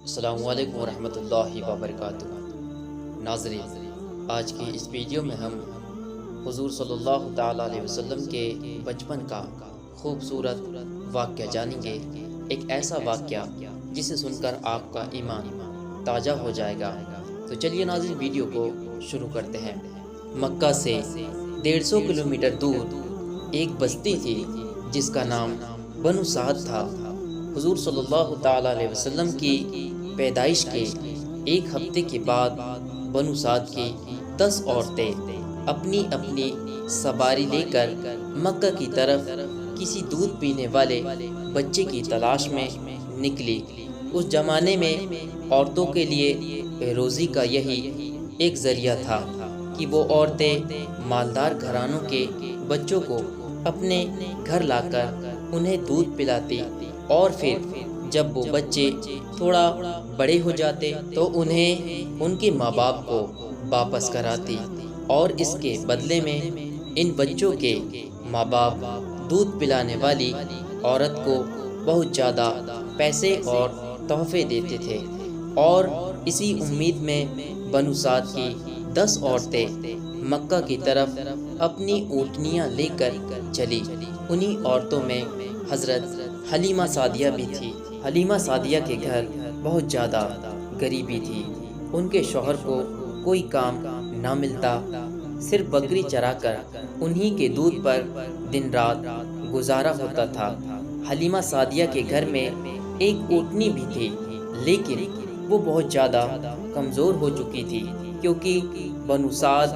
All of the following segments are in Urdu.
السلام علیکم ورحمۃ اللہ وبرکاتہ۔ ناظرین، آج کی اس ویڈیو میں ہم حضور صلی اللہ تعالیٰ علیہ وسلم کے بچپن کا خوبصورت واقعہ جانیں گے۔ ایک ایسا واقعہ جسے سن کر آپ کا ایمان تازہ ہو جائے گا۔ تو چلیے ناظرین، ویڈیو کو شروع کرتے ہیں۔ مکہ سے 150 کلومیٹر دور ایک بستی تھی جس کا نام بنو سعد تھا۔ حضور صلی اللہ تعالیٰ علیہ وسلم کی پیدائش کے ایک ہفتے کے بعد بنو سعد کی 10 عورتیں اپنی اپنی سواری لے کر مکہ کی طرف کسی دودھ پینے والے بچے کی تلاش میں نکلی۔ اس زمانے میں عورتوں کے لیے روزی کا یہی ایک ذریعہ تھا کہ وہ عورتیں مالدار گھرانوں کے بچوں کو اپنے گھر لا کر انہیں دودھ پلاتی، اور پھر جب وہ بچے تھوڑا بڑے ہو جاتے تو انہیں ان کے ماں باپ کو واپس کراتی، اور اس کے بدلے میں ان بچوں کے ماں باپ دودھ پلانے والی عورت کو بہت زیادہ پیسے اور تحفے دیتے تھے۔ اور اسی امید میں بنو سعد کی 10 عورتیں مکہ کی طرف اپنی اونٹنیاں لے کر چلی۔ انہی عورتوں میں حضرت حلیمہ سعدیہ بھی تھی۔ حلیمہ سعدیہ کے گھر بہت زیادہ غریبی تھی۔ ان کے شوہر کو کوئی کام نہ ملتا، صرف بکری چرا کر انہی کے دودھ پر دن رات گزارا ہوتا تھا۔ حلیمہ سعدیہ کے گھر میں ایک اونٹنی بھی تھی، لیکن وہ بہت زیادہ کمزور ہو چکی تھی، کیونکہ بنو سعد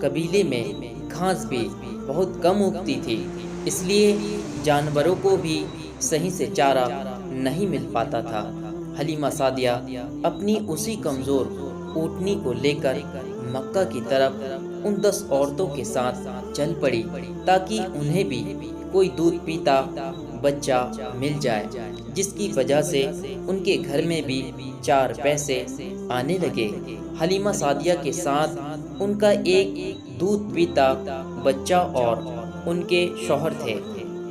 قبیلے میں گھاس بھی بہت کم اگتی تھی، اس لیے جانوروں کو بھی صحیح سے چارہ نہیں مل پاتا تھا۔ حلیمہ سعدیہ اپنی اسی کمزور اونٹنی کو لے کر مکہ کی طرف ان 10 عورتوں کے ساتھ چل پڑی، تاکہ انہیں بھی کوئی دودھ پیتا بچہ مل جائے، جس کی وجہ سے ان کے گھر میں بھی 4 پیسے آنے لگے۔ حلیمہ سعدیہ کے ساتھ ان کا ایک دودھ پیتا بچہ اور ان کے شوہر تھے۔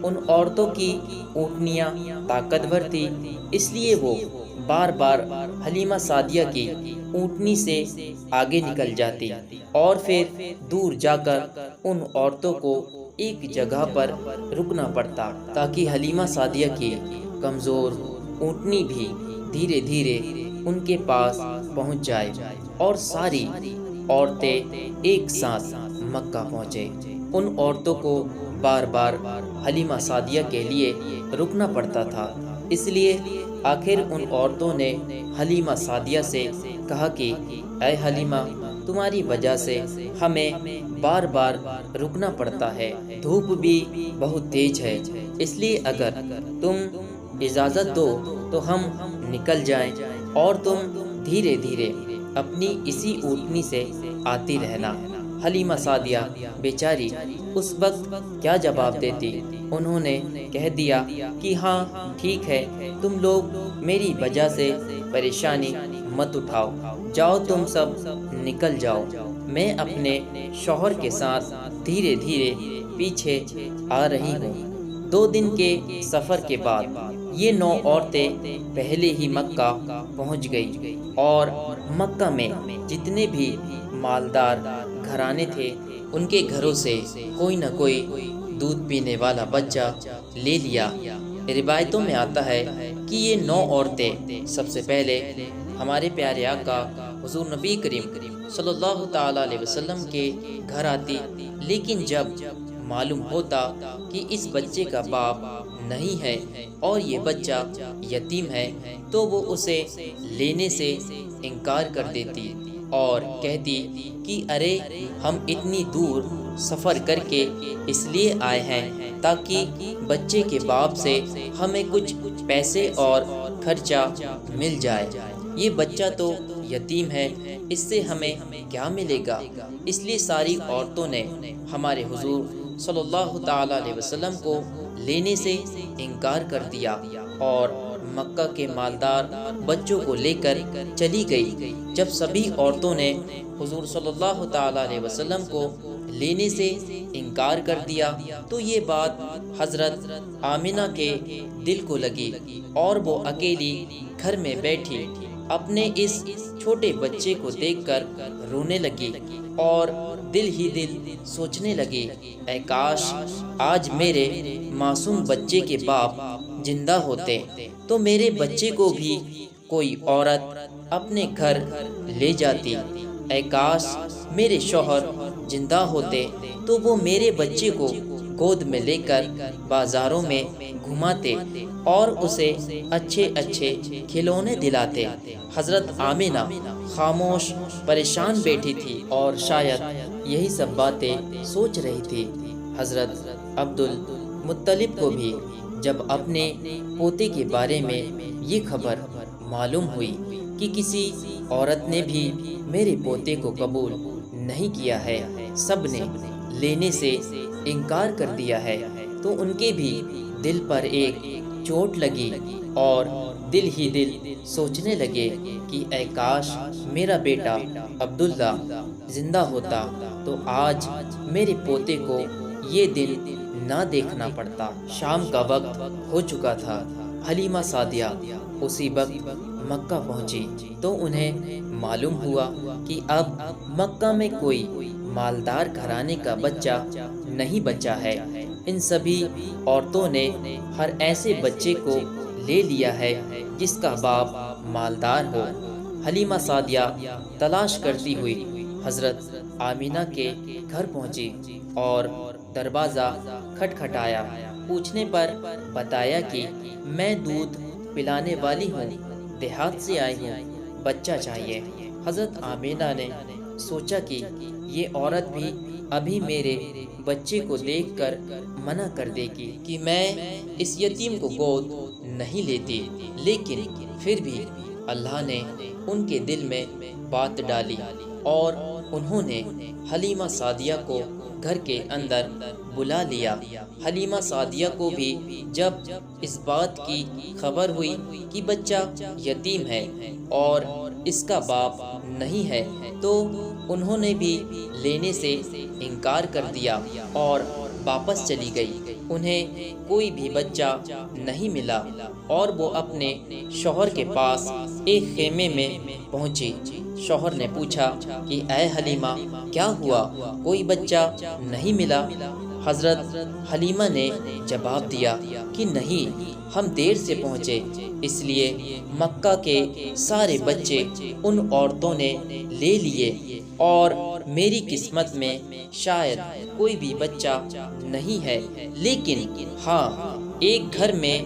ان عورتوں کی اونٹنیاں طاقتور تھی، اس لیے وہ بار بار حلیمہ سعدیہ کی اونٹنی سے آگے نکل جاتی، اور پھر دور جا کر ان عورتوں کو ایک جگہ پر رکنا پڑتا، تاکہ حلیمہ سعدیہ کی کمزور اونٹنی بھی دھیرے دھیرے ان کے پاس پہنچ جائے اور ساری عورتیں ایک ساتھ مکہ پہنچے۔ ان عورتوں کو بار بار حلیمہ سعدیہ کے لیے رکنا پڑتا تھا، اس لیے آخر ان عورتوں نے حلیمہ سعدیہ سے کہا کہ اے حلیمہ، تمہاری وجہ سے ہمیں بار بار رکنا پڑتا ہے، دھوپ بھی بہت تیز ہے، اس لیے اگر تم اجازت دو تو ہم نکل جائیں، اور تم دھیرے دھیرے اپنی اسی اونٹنی سے آتی رہنا۔ حلیمہ سعدیہ بیچاری اس وقت کیا جواب دیتی؟ انہوں نے کہہ دیا کہ ہاں ٹھیک ہے، تم لوگ میری وجہ سے پریشانی مت اٹھاؤ، جاؤ تم سب نکل جاؤ، میں اپنے شوہر کے ساتھ دھیرے دھیرے پیچھے آ رہی ہوں۔ 2 دن کے سفر کے بعد یہ 9 عورتیں پہلے ہی مکہ پہنچ گئی، اور مکہ میں جتنے بھی مالدار گھرانے تھے ان کے گھروں سے کوئی نہ کوئی دودھ پینے والا بچہ لے لیا۔ روایتوں میں آتا ہے کہ یہ 9 عورتیں سب سے پہلے ہمارے پیارے آقا حضور نبی کریم صلی اللہ تعالیٰ علیہ وسلم کے گھر آتی، لیکن جب معلوم ہوتا کہ اس بچے کا باپ نہیں ہے اور یہ بچہ یتیم ہے، تو وہ اسے لینے سے انکار کر دیتی اور کہتی کہ ارے ہم اتنی دور سفر کر کے اس لیے آئے ہیں تاکہ بچے کے باپ سے ہمیں کچھ پیسے اور خرچہ مل جائے، یہ بچہ تو یتیم ہے، اس سے ہمیں کیا ملے گا۔ اس لیے ساری عورتوں نے ہمارے حضور صلی اللہ تعالیٰ علیہ وسلم کو لینے سے انکار کر دیا، اور مکہ کے مالدار بچوں کو لے کر چلی گئی۔ جب سبھی عورتوں نے حضور صلی اللہ تعالیٰ علیہ وسلم کو لینے سے انکار کر دیا تو یہ بات حضرت آمنہ کے دل کو لگی، اور وہ اکیلی گھر میں بیٹھی اپنے اس چھوٹے بچے کو دیکھ کر رونے لگی اور دل ہی دل سوچنے لگی، اے کاش آج میرے معصوم بچے کے باپ زندہ ہوتے تو میرے بچے کو بھی کوئی عورت اپنے گھر لے جاتی۔ اے کاش میرے شوہر زندہ ہوتے تو وہ میرے بچے کو گود میں لے کر بازاروں میں گھماتے اور اسے اچھے اچھے کھلونے دلاتے۔ حضرت آمینہ خاموش پریشان بیٹھی تھی اور شاید یہی سب باتیں سوچ رہی تھی۔ حضرت عبد المطلب کو بھی جب اپنے پوتے کے بارے میں یہ خبر معلوم ہوئی کہ کسی عورت نے بھی میرے پوتے کو قبول نہیں کیا ہے، سب نے لینے سے انکار کر دیا ہے، تو ان کے بھی دل پر ایک چوٹ لگی اور دل ہی دل سوچنے لگے کہ اے کاش میرا بیٹا عبداللہ زندہ ہوتا تو آج میرے پوتے کو یہ دن نہ دیکھنا پڑتا۔ شام کا وقت ہو چکا تھا۔ حلیمہ سعدیہ اسی وقت مکہ پہنچی تو انہیں معلوم ہوا کہ اب مکہ میں کوئی مالدار گھرانے کا بچہ نہیں بچا ہے۔ ان سبھی عورتوں نے ہر ایسے بچے کو لے لیا ہے جس کا باپ مالدار ہو۔ حلیمہ سعدیہ تلاش کرتی ہوئی حضرت آمینہ کے گھر پہنچی اور دروازہ کھٹکھٹایا۔ پوچھنے پر بتایا کہ میں دودھ پلانے والی ہوں، دیہات سے آئی ہوں، بچہ چاہیے۔ حضرت آمینہ نے سوچا کہ یہ عورت بھی ابھی میرے بچے کو دیکھ کر منع کر دے گی کہ میں اس یتیم کو گود نہیں لیتی، لیکن پھر بھی اللہ نے ان کے دل میں بات ڈالی اور انہوں نے حلیمہ سعدیہ کو گھر کے اندر بلا لیا۔ حلیمہ سعدیہ کو بھی جب اس بات کی خبر ہوئی کہ بچہ یتیم ہے اور اس کا باپ نہیں ہے تو انہوں نے بھی لینے سے انکار کر دیا اور واپس چلی گئی۔ انہیں کوئی بھی بچہ نہیں ملا اور وہ اپنے شوہر کے پاس ایک خیمے میں پہنچی۔ شوہر نے پوچھا کہ اے حلیمہ کیا ہوا، کوئی بچہ نہیں ملا؟ حضرت حلیمہ نے جواب دیا کہ نہیں، ہم دیر سے پہنچے، اس لیے مکہ کے سارے بچے ان عورتوں نے لے لیے اور میری قسمت میں شاید کوئی بھی بچہ نہیں ہے، لیکن ہاں ایک گھر میں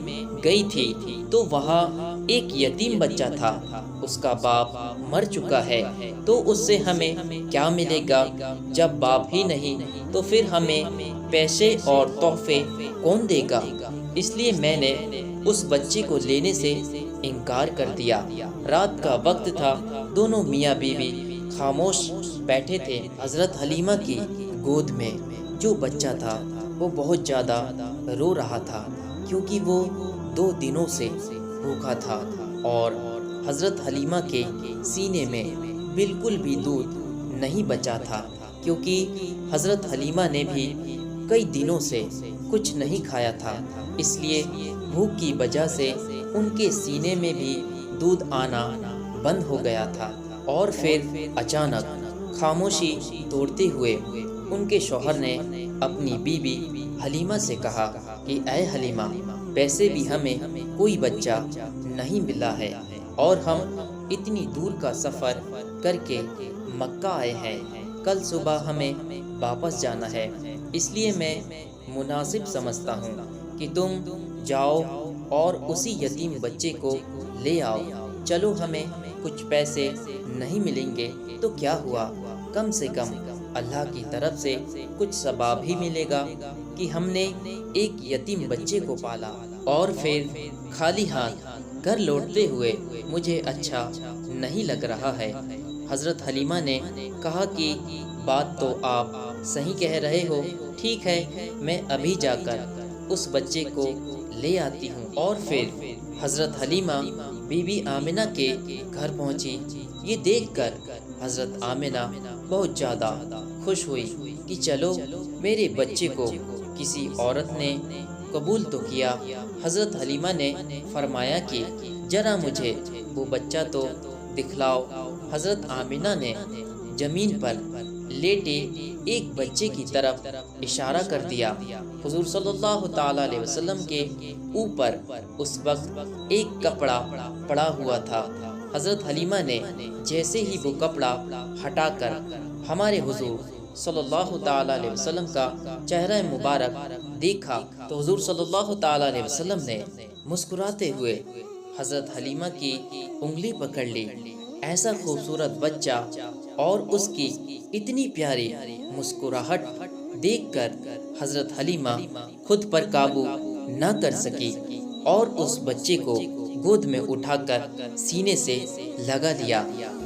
گئی تھی تو وہاں ایک یتیم بچہ تھا، اس کا باپ مر چکا ہے، تو اس سے ہمیں کیا ملے گا؟ جب باپ ہی نہیں تو پھر ہمیں پیسے اور تحفے کون دے گا؟ اس لیے میں نے اس بچے کو لینے سے انکار کر دیا۔ رات کا وقت تھا، دونوں میاں بیوی خاموش بیٹھے تھے۔ حضرت حلیمہ کی گود میں جو بچہ تھا وہ بہت زیادہ رو رہا تھا کیونکہ وہ 2 دنوں سے بھوکا تھا اور حضرت حلیمہ کے سینے میں بالکل بھی دودھ نہیں بچا تھا کیونکہ حضرت حلیمہ نے بھی کئی دنوں سے کچھ نہیں کھایا تھا، اس لیے بھوک کی وجہ سے ان کے سینے میں بھی دودھ آنا بند ہو گیا تھا۔ اور پھر اچانک خاموشی توڑتے ہوئے ان کے شوہر نے اپنی بیوی حلیمہ سے کہا کہ اے حلیمہ، ویسے بھی ہمیں کوئی بچہ نہیں ملا ہے اور ہم اتنی دور کا سفر کر کے مکہ آئے ہیں، کل صبح ہمیں واپس جانا ہے، اس لیے میں مناسب سمجھتا ہوں کہ تم جاؤ اور اسی یتیم بچے کو لے آؤ۔ چلو ہمیں کچھ پیسے نہیں ملیں گے تو کیا ہوا، کم سے کم اللہ کی طرف سے کچھ ثواب ہی ملے گا کہ ہم نے ایک یتیم بچے کو پالا، اور پھر خالی ہاتھ گھر لوٹتے ہوئے مجھے اچھا نہیں لگ رہا ہے۔ حضرت حلیمہ نے کہا کہ بات تو آپ صحیح کہہ رہے ہو، ٹھیک ہے میں ابھی جا کر اس بچے کو لے آتی ہوں۔ اور پھر حضرت حلیمہ بی بی آمنہ کے گھر پہنچی۔ یہ دیکھ کر حضرت آمنہ بہت زیادہ خوش ہوئی کہ چلو میرے بچے کو کسی عورت نے قبول تو کیا۔ حضرت حلیمہ نے فرمایا کہ ذرا مجھے وہ بچہ تو دکھلاؤ۔ حضرت آمینہ نے زمین پر لیٹے ایک بچے کی طرف اشارہ کر دیا۔ حضور صلی اللہ تعالی علیہ وسلم کے اوپر اس وقت ایک کپڑا پڑا ہوا تھا۔ حضرت حلیمہ نے جیسے ہی وہ کپڑا ہٹا کر ہمارے حضور صلی اللہ تعالی علیہ وسلم کا چہرہ مبارک دیکھا تو حضور صلی اللہ تعالی علیہ وسلم نے مسکراتے ہوئے حضرت حلیمہ کی انگلی پکڑ لی۔ ایسا خوبصورت بچہ اور اس کی اتنی پیاری مسکراہٹ دیکھ کر حضرت حلیمہ خود پر قابو نہ کر سکی اور اس بچے کو گود میں اٹھا کر سینے سے لگا لیا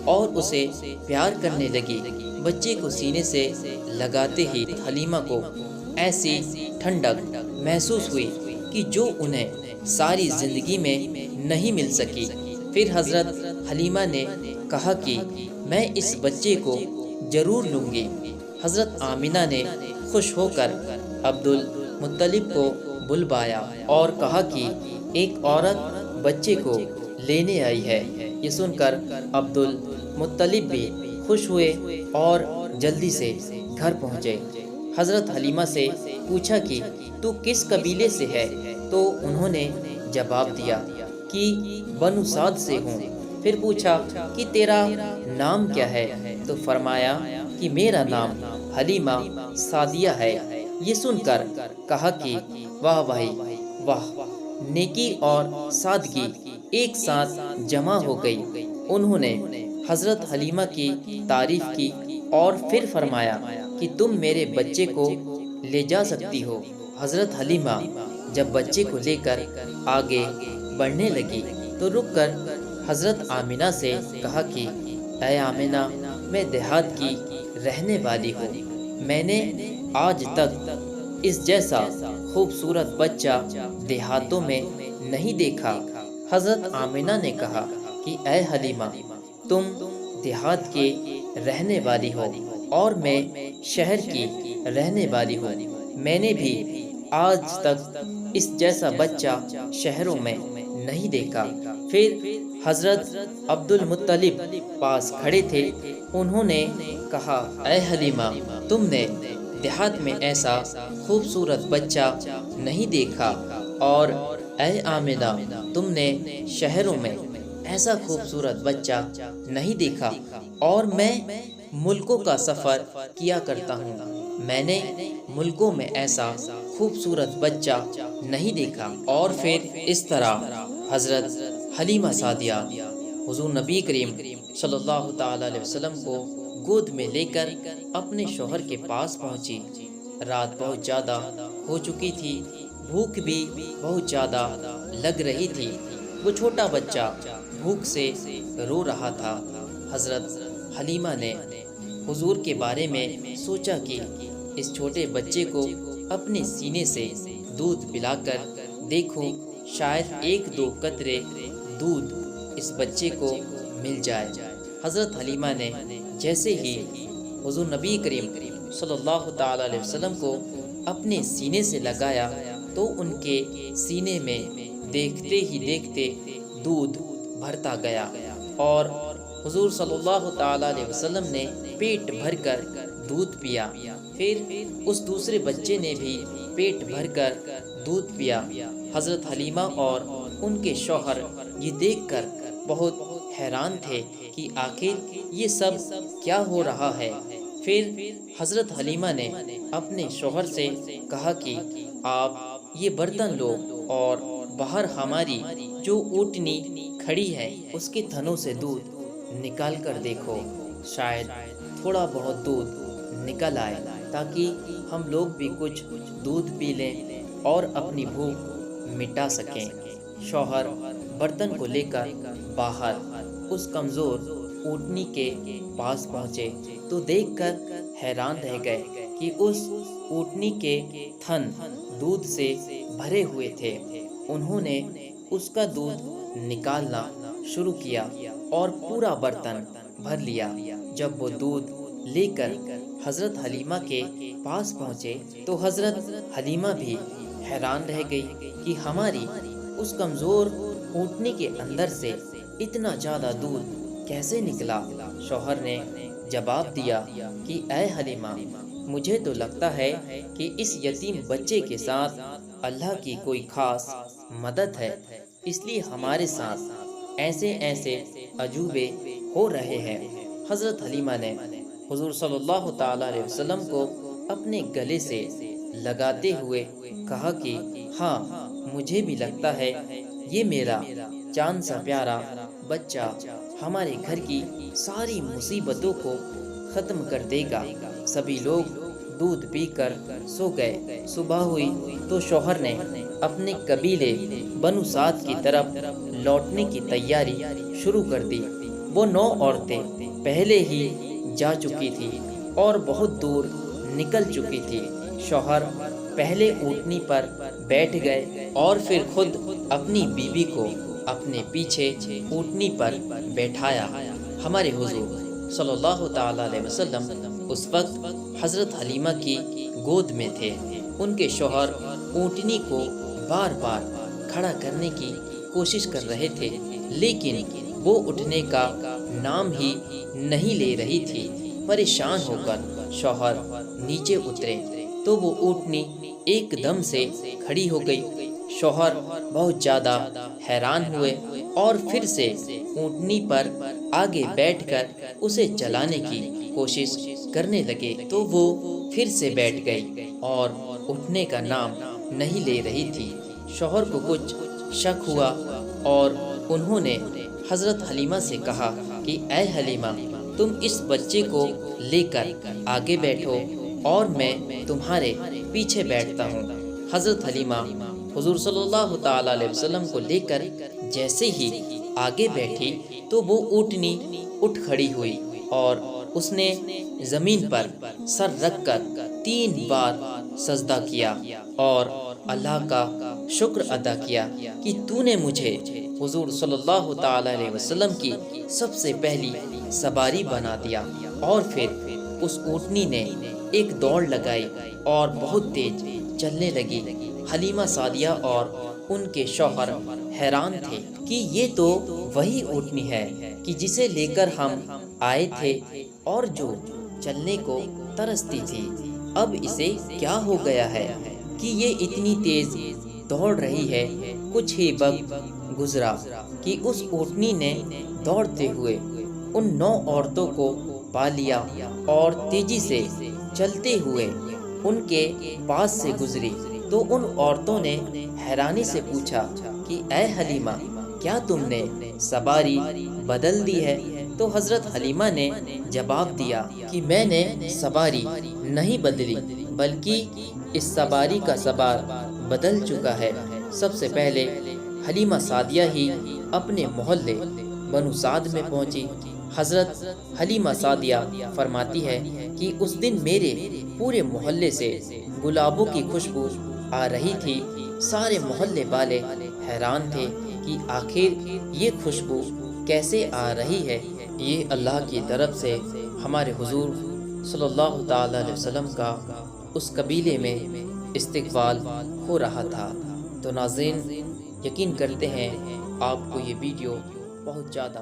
اور اسے پیار کرنے لگی۔ بچے کو سینے سے لگاتے ہی حلیمہ کو ایسی ٹھنڈک محسوس ہوئی کہ جو انہیں ساری زندگی میں نہیں مل سکی۔ پھر حضرت حلیمہ نے کہا کہ میں اس بچے کو ضرور لوں گی۔ حضرت آمینہ نے خوش ہو کر عبد المطلب کو بلوایا اور کہا کہ ایک عورت بچے کو لینے آئی ہے۔ یہ سن کر عبد المطلب بھی خوش ہوئے اور جلدی سے گھر پہنچے۔ حضرت حلیمہ سے پوچھا کہ تو کس قبیلے سے ہے؟ تو انہوں نے جواب دیا کہ بنو سعد سے ہوں۔ پھر پوچھا کہ تیرا نام کیا ہے؟ تو فرمایا کہ میرا نام حلیمہ سعدیہ ہے۔ یہ سن کر کہا کہ واہ بھائی واہ، نیکی اور سادگی ایک ساتھ جمع ہو گئی۔ انہوں نے حضرت حلیمہ کی تعریف کی اور پھر فرمایا کہ تم میرے بچے کو لے جا سکتی ہو۔ حضرت حلیمہ جب بچے کو لے کر آگے بڑھنے لگی تو رک کر حضرت آمینہ سے کہا کہ اے آمینہ، میں دیہات کی رہنے والی ہوں، میں نے آج تک اس جیسا خوبصورت بچہ دیہاتوں میں نہیں دیکھا۔ حضرت آمینہ نے کہا کہ اے حلیمہ، تم دیہات کے رہنے والی ہو اور میں شہر کی رہنے والی ہوں، میں نے بھی آج تک اس جیسا بچہ شہروں میں نہیں دیکھا۔ پھر حضرت عبد المطلب پاس کھڑے تھے، انہوں نے کہا اے حلیمہ، تم نے دیہات میں ایسا خوبصورت بچہ نہیں دیکھا، اور اے آمینہ، تم نے شہروں میں ایسا خوبصورت بچہ نہیں دیکھا، اور میں ملکوں کا سفر کیا کرتا ہوں، میں نے ملکوں میں ایسا خوبصورت بچہ نہیں دیکھا۔ اور پھر اس طرح حضرت حلیمہ سعدیہ حضور نبی کریم صلی اللہ تعالی علیہ وسلم کو گود میں لے کر اپنے شوہر کے پاس پہنچی۔ رات بہت زیادہ ہو چکی تھی، بھوک بھی بہت زیادہ لگ رہی تھی۔ وہ چھوٹا بچہ بھوک سے رو رہا تھا۔ حضرت حلیمہ نے حضور کے بارے میں سوچا کہ اس چھوٹے بچے کو اپنے سینے سے دودھ پلا کر دیکھو، شاید ایک دو قطرے دودھ اس بچے کو مل جائے۔ حضرت حلیمہ نے جیسے ہی حضور نبی کریم صلی اللہ تعالی علیہ وسلم کو اپنے سینے سے لگایا تو ان کے سینے میں دیکھتے ہی دیکھتے دودھ بھرتا گیا، اور حضور صلی اللہ تعالی علیہ وسلم نے پیٹ بھر کر دودھ پیا۔ پھر اس دوسرے بچے نے بھی پیٹ بھر کر دودھ پیا۔ حضرت حلیمہ اور ان کے شوہر یہ دیکھ کر بہت حیران تھے کہ آخر یہ سب کیا ہو رہا ہے۔ پھر حضرت حلیمہ نے اپنے شوہر سے کہا کہ آپ یہ برتن لو اور باہر ہماری جو اونٹنی کھڑی ہے اس کے تھنوں سے دودھ نکال کر دیکھو، شاید تھوڑا بہت دودھ نکل آئے تاکہ ہم لوگ بھی کچھ دودھ پی لیں اور اپنی بھوک مٹا سکیں۔ شوہر برتن کو لے کر باہر اس کمزور اونٹنی کے پاس پہنچے تو دیکھ کر حیران رہ گئے کہ اس اونٹنی کے تھن دودھ سے بھرے ہوئے تھے۔ انہوں نے اس کا دودھ نکالنا شروع کیا اور پورا برتن بھر لیا۔ جب وہ دودھ لے کر حضرت حلیمہ کے پاس پہنچے تو حضرت حلیمہ بھی حیران رہ گئی کہ ہماری اس کمزور اونٹنی کے اندر سے اتنا زیادہ دودھ کیسے نکلا؟ شوہر نے جواب دیا کہ اے حلیمہ، مجھے تو لگتا ہے کہ اس یتیم بچے کے ساتھ اللہ کی کوئی خاص مدد ہے، اس لیے ہمارے ساتھ ایسے ایسے عجوبے ہو رہے ہیں۔ حضرت حلیمہ نے حضور صلی اللہ تعالیٰ علیہ وسلم کو اپنے گلے سے لگاتے ہوئے کہا کہ ہاں، مجھے بھی لگتا ہے یہ میرا چاند سا پیارا بچہ ہمارے گھر کی ساری مصیبتوں کو ختم کر دے گا۔ سبھی لوگ دودھ پی کر سو گئے۔ صبح ہوئی تو شوہر نے اپنے قبیلے بنو سعد کی طرف لوٹنے کی تیاری شروع کر دی۔ وہ 9 عورتیں پہلے ہی جا چکی تھی اور بہت دور نکل چکی تھی۔ شوہر پہلے اونٹنی پر بیٹھ گئے اور پھر خود اپنی بیوی کو اپنے پیچھے اونٹنی پر بیٹھایا۔ ہمارے حضور صلی اللہ تعالیٰ علیہ وسلم اس وقت حضرت حلیمہ کی گود میں تھے۔ ان کے شوہر اونٹنی کو بار بار کھڑا کرنے کی کوشش کر رہے تھے، لیکن وہ اٹھنے کا نام ہی نہیں لے رہی تھی۔ پریشان ہو کر شوہر نیچے اترے تو وہ اونٹنی ایک دم سے کھڑی ہو گئی۔ شوہر بہت زیادہ حیران ہوئے اور پھر سے اونٹنی پر آگے بیٹھ کر اسے چلانے کی کوشش کرنے لگے تو وہ پھر سے بیٹھ گئی اور اٹھنے کا نام نہیں لے رہی تھی۔ شوہر کو کچھ شک ہوا اور انہوں نے حضرت حلیمہ سے کہا کہ اے حلیمہ، تم اس بچے کو لے کر آگے بیٹھو اور میں تمہارے پیچھے بیٹھتا ہوں۔ حضرت حلیمہ حضور صلی اللہ تعالیٰ علیہ وسلم کو لے کر جیسے ہی آگے بیٹھی تو وہ اونٹنی اٹھ کھڑی ہوئی اور اس نے زمین پر سر رکھ کر 3 بار سجدہ کیا اور اللہ کا شکر ادا کیا کہ تو نے مجھے حضور صلی اللہ تعالیٰ علیہ وسلم کی سب سے پہلی سواری بنا دیا۔ اور پھر اس اونٹنی نے ایک دوڑ لگائی اور بہت تیز چلنے لگی۔ حلیمہ سعدیہ اور ان کے شوہر حیران تھے کہ یہ تو وہی اونٹنی ہے کہ جسے لے کر ہم آئے تھے اور جو چلنے کو ترستی تھی۔ اب اسے کیا ہو گیا ہے کہ یہ اتنی تیز دوڑ رہی ہے؟ کچھ ہی وقت گزرا کہ اس اونٹنی نے دوڑتے ہوئے ان 9 عورتوں کو پا لیا اور تیزی سے چلتے ہوئے ان کے پاس سے گزری تو ان عورتوں نے حیرانی سے پوچھا کہ اے حلیمہ، کیا تم نے سواری بدل دی ہے؟ تو حضرت حلیمہ نے جواب دیا کہ میں نے سواری نہیں بدلی، بلکہ اس سواری کا سوار بدل چکا ہے۔ سب سے پہلے حلیمہ سعدیہ ہی اپنے محلے بنو سعد میں پہنچی۔ حضرت حلیمہ سعدیہ فرماتی ہے کہ اس دن میرے پورے محلے سے گلابوں کی خوشبو آ رہی تھی۔ سارے محلے والے حیران تھے کہ آخر یہ خوشبو کیسے آ رہی ہے۔ یہ اللہ کی طرف سے ہمارے حضور صلی اللہ تعالیٰ علیہ وسلم کا اس قبیلے میں استقبال ہو رہا تھا۔ تو ناظرین، یقین کرتے ہیں آپ کو یہ ویڈیو بہت زیادہ